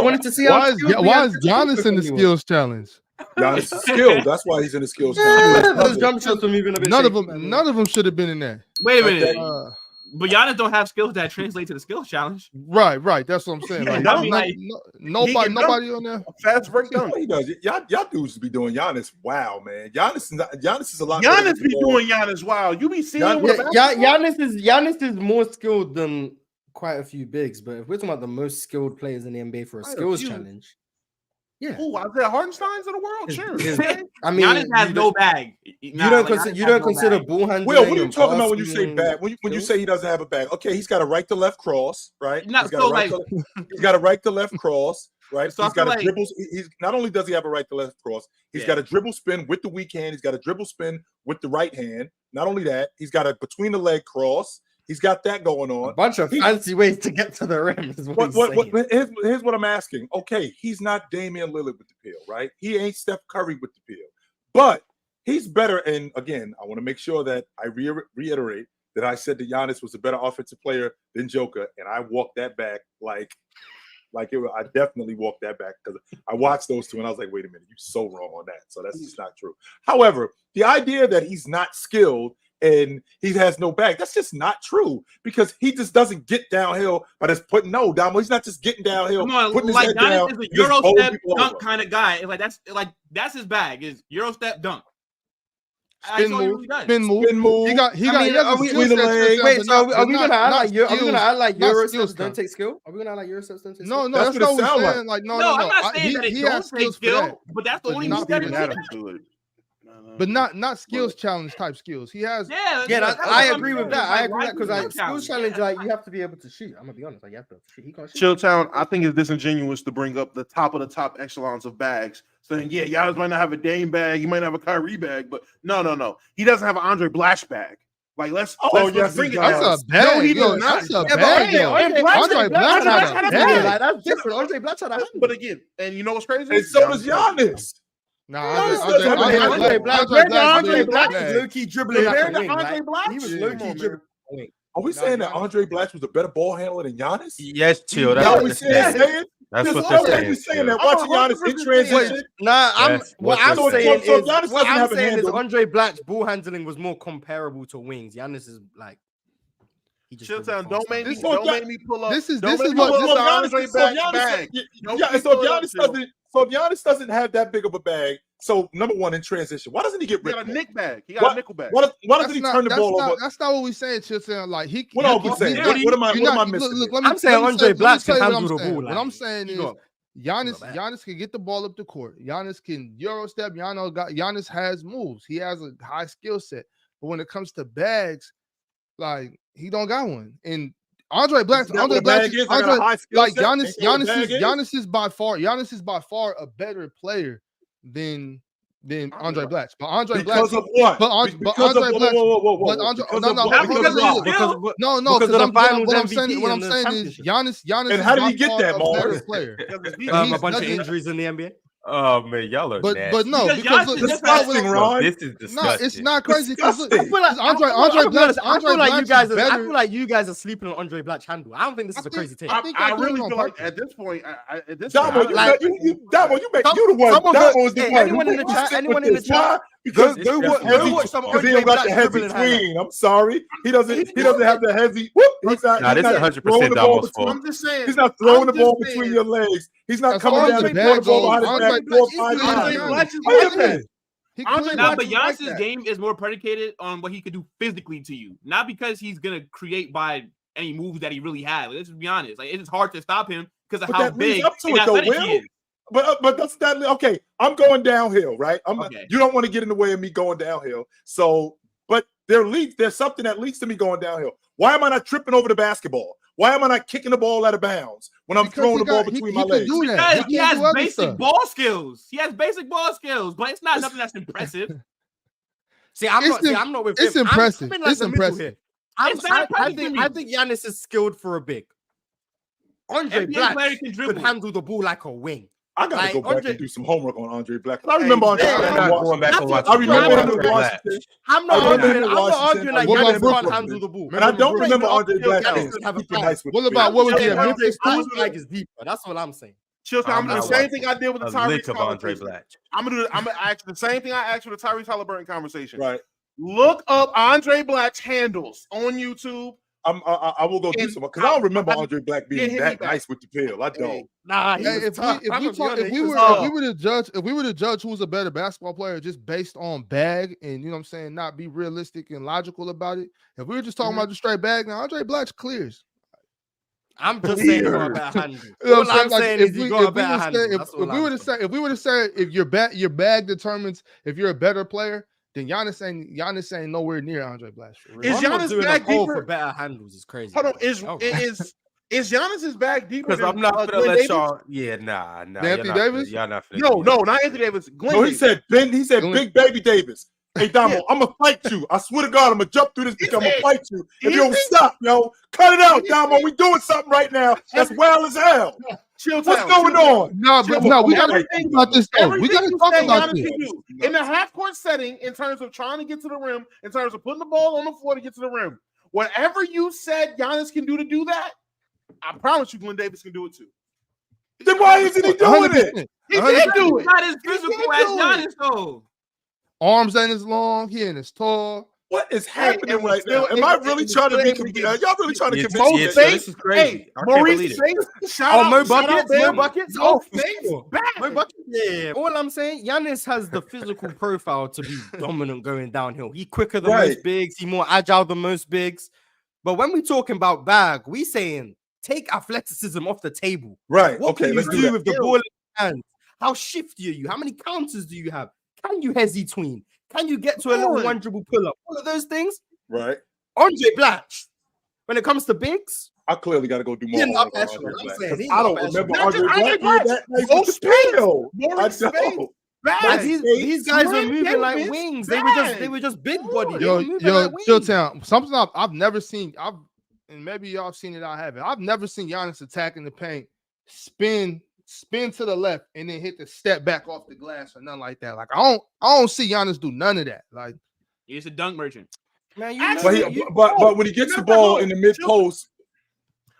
wanted to see why how is Giannis in the skills challenge? Giannis is skilled. That's why he's in the skills challenge. those jump shots were moving a bit. None of them should have been in there. Wait a minute. But Giannis don't have skills that translate to the skills challenge. Right. That's what I'm saying. Like, nobody on there. Fast break dunk. He does. Y'all dudes be doing Giannis. Wow, man. Giannis is a lot. Giannis be doing Giannis. Wow, you be seeing Giannis is more skilled than quite a few bigs. But if we're talking about the most skilled players in the NBA for a skills challenge, yeah. Oh, Isaiah Hartenstein's of the world. Sure. I mean, Giannis has no bag. You don't consider ball handling. Will, what are you talking about when you say bag? When you say he doesn't have a bag? Okay, he's got a right to left cross, right? He's got a right to left cross, right? So he's got a dribble. He's not only does he have a right to left cross, he's got a dribble spin with the weak hand. He's got a dribble spin with the right hand. Not only that, he's got a between the leg cross. He's got that going on. A bunch of fancy ways to get to the rim. Here's what I'm asking. Okay, he's not Damian Lillard with the peel, right? He ain't Steph Curry with the peel. But he's better. And again, I want to make sure that I reiterate that I said that Giannis was a better offensive player than Joker. And I walked that back I definitely walked that back because I watched those two and I was like, wait a minute, you're so wrong on that. So that's just not true. However, the idea that he's not skilled and he has no bag, that's just not true because he just doesn't get downhill by just putting Damo. He's not just getting downhill. Putting his head down, is a Euro step dunk kind of guy. That's his bag is Euro step dunk. Spin move. He got. Wait, so are we gonna act like Euro steps don't take skill? Are we gonna act like Euro steps don't take skill? No, that's not what we're saying. Like, no. I'm not saying that it don't take skill, but that's the only move that it. But not skills challenge type skills. He has. I agree with that. I agree with that because skills challenge, like you have to be able to shoot. I'm gonna be honest, like you have to shoot. He can't shoot. Chilltown, I think it's disingenuous to bring up the top of the top echelons of bags, saying Giannis might not have a Dame bag, he might not have a Kyrie bag, but no, he doesn't have an Andre Blash bag. Like let's bring it. That's a bag. No, he does not. That's a bag. Andre Blash had a bag. That's different. Andre Blash had a hand. But again, and you know what's crazy? And so does Giannis. Andre Black was low-key dribbling like a wing. He was low-key dribbling. Are we saying that Andre Black was a better ball handler than Giannis? Yes, chill. That's what we're saying. That's what they're saying. We're saying that watching Giannis in transition. What I'm saying is Andre Black's ball handling was more comparable to wings. Giannis is like. Chilltown, don't make me pull up. This is what Andre Black's bag. So if Giannis doesn't have that big of a bag, so number one in transition, why doesn't he get ripped? He got a nick bag. He got a nickel bag. Why doesn't he turn the ball over? That's not what we're saying, Chilltown. Like what are we saying? What am I missing? Look, I'm saying Andre Black can handle the ball. What I'm saying is Giannis can get the ball up the court. Giannis can Euro step. Giannis has moves. He has a high skill set. But when it comes to bags, like he don't got one. And Giannis is by far a better player than Andre Black. But Andre Black because of what? Because what I'm saying is Giannis. And how did he get that ball? Player. A bunch of injuries in the NBA. Oh man, y'all are nasty. But no, because look, disgusting, Ron. This is disgusting. No, it's not crazy. I feel like you guys are sleeping on Andre Black's handle. I don't think this is a crazy take. I really feel like at this point, Damo, you the one. Damo is the one. Anyone in the chat? Because he don't got the heavy between. I'm sorry, he doesn't have the heavy. This is 100% Damo's fault. I'm just saying, he's not throwing the ball between your legs. He's not coming down the ball behind his back 4 or 5 times. But Giannis's game is more predicated on what he could do physically to you, not because he's gonna create by any moves that he really has. Let's be honest. Like it's hard to stop him because of how big and athletic he is. But that's that. Okay, I'm going downhill, right? You don't want to get in the way of me going downhill. So, but there's something that leads to me going downhill. Why am I not tripping over the basketball? Why am I not kicking the ball out of bounds when I'm throwing the ball between my legs? Because he has basic ball skills. He has basic ball skills, but it's not nothing that's impressive. I'm not with him. It's impressive. It's impressive. I think Giannis is skilled for a big. Andre Black could handle the ball like a wing. I gotta go back and do some homework on Andre Black. I remember Andre Black. I remember him in Washington. I'm not arguing like Giannis can't handle the ball. And I don't remember Andre Black. What was he? Memphis is deeper. That's what I'm saying. I'm doing the same thing I did with the Tyrese Andre conversation. Black. I'm gonna ask the same thing I asked with the Tyrese Halliburton conversation. Right. Look up Andre Black's handles on YouTube. I will go do some because I don't remember Andre Black being that nice with the pill. I don't. Nah, if we were to judge who's a better basketball player just based on bag and you know what I'm saying, not be realistic and logical about it. If we were just talking about the straight bag, now Andre Black's clears. I'm just saying you got a better handle. All I'm saying is you got a better handle. If we were to say if your bag determines if you're a better player, then Giannis ain't nowhere near Andre Black. Is Giannis' bag deeper? For better handles is crazy. Hold on, is Giannis's bag deeper? Because I'm not gonna let y'all. Yeah, nah. Anthony Davis? Y'all not finna. No, not Anthony Davis. No, he said Big Baby Davis. Hey, Damo, I'm gonna fight you. I swear to God, I'm gonna jump through this bitch. I'm gonna fight you. If you don't stop, yo, cut it out, Damo. We doing something right now. That's wild as hell. What's going on? No, we gotta think about this though. We gotta talk about this. In the half-court setting, in terms of trying to get to the rim, in terms of putting the ball on the floor to get to the rim, whatever you said Giannis can do to do that, I promise you, Glenn Davis can do it too. Then why isn't he doing it? He did do it. Not as physical as Giannis though. Arms ain't as long. He ain't as tall. What is happening right now? Am I really trying to be convinced? Y'all really trying to convince me? This is crazy. Maurice Mo Buckets. Mo Buckets. Yeah. All I'm saying, Giannis has the physical profile to be dominant going downhill. He's quicker than most bigs. He's more agile than most bigs. But when we talking about bag, we saying take athleticism off the table. Right. What can you do with the ball in your hands? How shifty are you? How many counters do you have? Can you hezzy tween? Can you get to a little one dribble pull up? All of those things. Right. Andre Black. When it comes to bigs, I clearly got to go do more. I don't remember Andre Black being that nice with the pill. These guys were moving like wings. They were just big body. Chilltown. Something I've never seen. And maybe y'all have seen it. I haven't. I've never seen Giannis attack in the paint, spin to the left, and then hit the step back off the glass or nothing like that. Like I don't see Giannis do none of that. Like he's a dunk merchant. Man, but when he gets the ball in the mid post,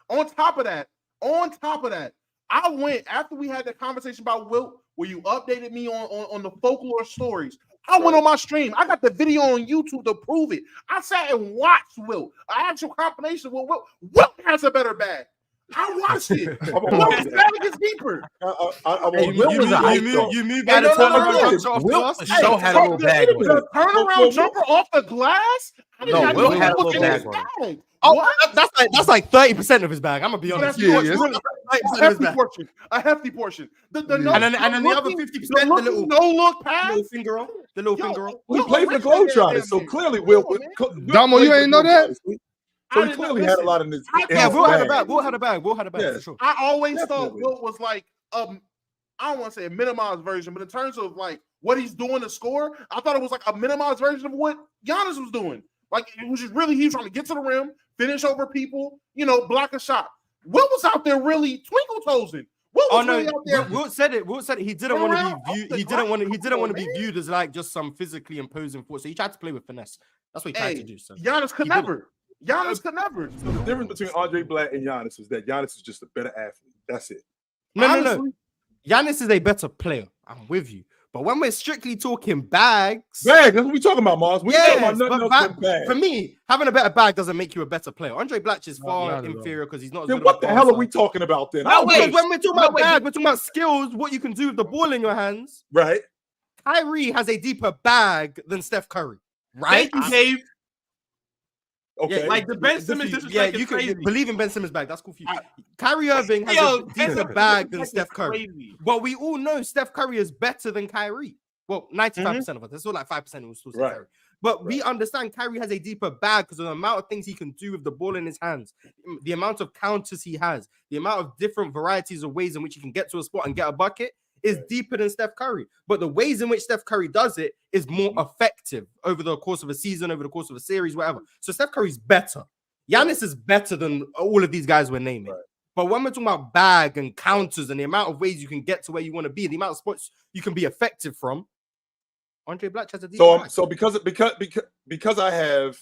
on top of that, I went after we had that conversation about Wilt, where you updated me on the folklore stories. I went on my stream. I got the video on YouTube to prove it. I sat and watched Wilt. An actual combination with Wilt. Wilt has a better bag. I watched it. Wilt's bag is deeper. You move by the turnaround. Wilt so had a little bag. The turnaround jumper off the glass. No, Wilt had a little bag on it. Oh, that's like 30% of his bag. I'm gonna be honest. A hefty portion. And then the other 50%, the little no-look pass, the little finger roll. We played for the Globetrotters, so clearly Wilt. Damo, you ain't know that? So he clearly had a lot in his. Yeah, Wilt had a bag. Wilt had a bag for sure. I always thought Wilt was like I don't want to say a minimized version, but in terms of like what he's doing to score, I thought it was like a minimized version of what Giannis was doing. Like it was just really he was trying to get to the rim, finish over people, block a shot. Wilt was out there really twinkle toesing. Wilt said it. He didn't want to be viewed. He didn't want to be viewed as like just some physically imposing force. So he tried to play with finesse. That's what he tried to do. So Giannis could never. So the difference between Andre Black and Giannis is that Giannis is just a better athlete. That's it. No. Giannis is a better player. I'm with you. But when we're strictly talking bags, that's what we talking about, Mars. We talking about nothing else than bags. For me, having a better bag doesn't make you a better player. Andre Black is far inferior because he's not. Then what the hell are we talking about then? When we're talking about bag, we're talking about skills, what you can do with the ball in your hands. Right. Kyrie has a deeper bag than Steph Curry. Right? Thank you, Dave. Okay. Yeah, like the Ben Simmons disrespect you crazy. can believe in Ben Simmons' bag. That's cool for you. Kyrie Irving has a deeper bag than Steph Curry. But we all know Steph Curry is better than Kyrie. Well, 95% of us. It's all like 5% will still say Kyrie. But we understand Kyrie has a deeper bag because of the amount of things he can do with the ball in his hands, the amount of counters he has, the amount of different varieties of ways in which he can get to a spot and get a bucket is deeper than Steph Curry. But the ways in which Steph Curry does it is more effective over the course of a season, over the course of a series, whatever. So Steph Curry's better. Giannis is better than all of these guys we're naming. Right. But when we're talking about bag and counters and the amount of ways you can get to where you want to be, the amount of spots you can be effective from, Andre Black has a deeper bag. So because I have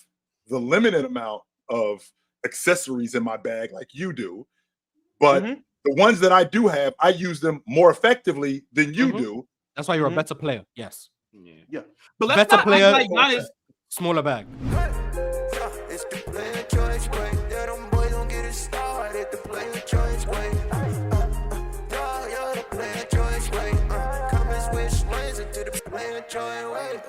the limited amount of accessories in my bag like you do, but the ones that I do have, I use them more effectively than you do. That's why you're a better player. Yes. Yeah. But let's better not player, like Giannis. Smaller bag. It's the player choice way. Yeah, them boys don't get it started. The player choice way. Yeah, the player choice way. Come and switch lanes into the player choice way.